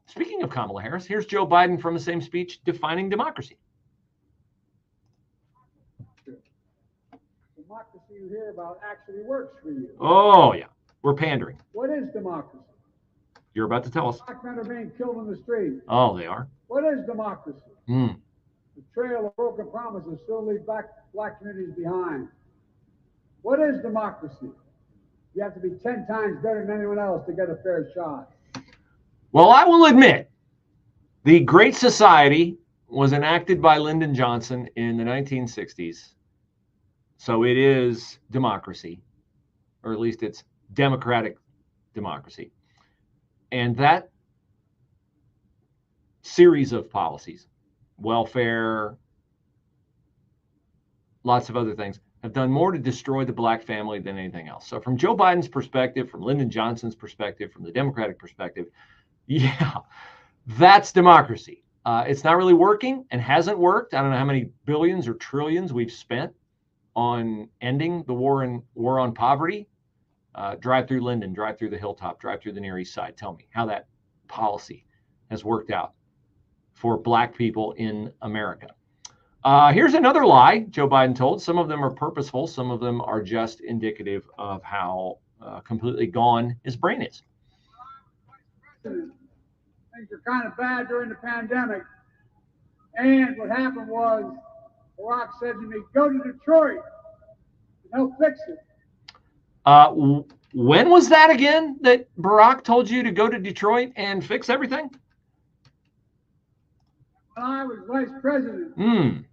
Speaking of Kamala Harris, here's Joe Biden from the same speech defining democracy. Democracy you hear about actually works for you. Oh, yeah. We're pandering. What is democracy? You're about to tell us. Black men are being killed in the street. Oh, they are. What is democracy? Mm. The trail of broken promises still leave black communities behind. What is democracy? You have to be 10 times better than anyone else to get a fair shot. Well, I will admit, the Great Society was enacted by Lyndon Johnson in the 1960s. So it is democracy, or at least it's democratic democracy. And that series of policies, welfare, lots of other things, have done more to destroy the black family than anything else. So from Joe Biden's perspective, from Lyndon Johnson's perspective, from the Democratic perspective, yeah, that's democracy. It's not really working and hasn't worked. I don't know how many billions or trillions we've spent on ending the war on poverty. Drive through Linden, drive through the Hilltop, drive through the Near East Side. Tell me how that policy has worked out for black people in America. Here's another lie Joe Biden told. Some of them are purposeful. Some of them are just indicative of how completely gone his brain is. Things were kind of bad during the pandemic. And what happened was Barack said to me, go to Detroit and help fix it. When was that again that Barack told you to go to Detroit and fix everything? When I was vice president. Kind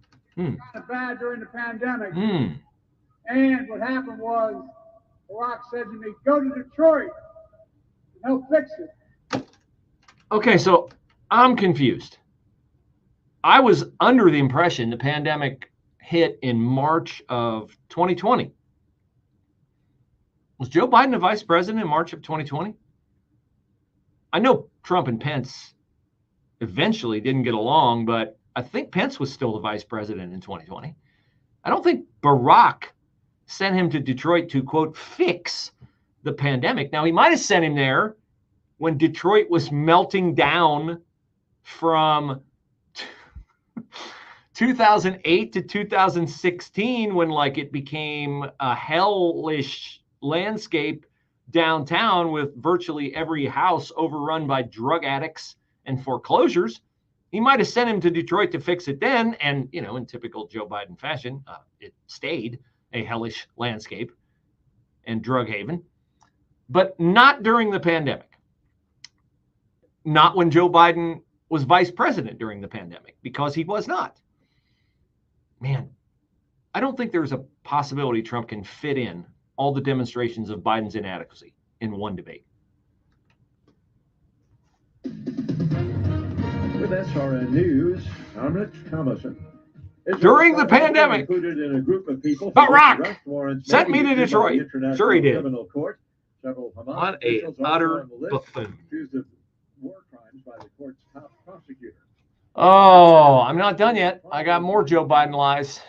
of bad during the pandemic. And what happened was Barack said to me, go to Detroit and help fix it. Okay, so I'm confused. I was under the impression the pandemic hit in March of 2020. Was Joe Biden a vice president in March of 2020? I know Trump and Pence eventually didn't get along, but I think Pence was still the vice president in 2020. I don't think Barack sent him to Detroit to, quote, fix the pandemic. Now, he might have sent him there when Detroit was melting down from 2008 to 2016, when like it became a hellish landscape downtown with virtually every house overrun by drug addicts and foreclosures. He might have sent him to Detroit to fix it then. And, you know, in typical Joe Biden fashion, it stayed a hellish landscape and drug haven, but not during the pandemic. Not when Joe Biden was vice president during the pandemic, because he was not. Man, I don't think there's a possibility Trump can fit in all the demonstrations of Biden's inadequacy in one debate. With SRN News, I'm Rich Thomason. During the pandemic, included in a group of people Barack sent me to Detroit. Sure he did. Court. Several Hamas What a utter buffoon. Accused of war crimes by the court's top prosecutor. Oh, I'm not done yet. I got more Joe Biden lies.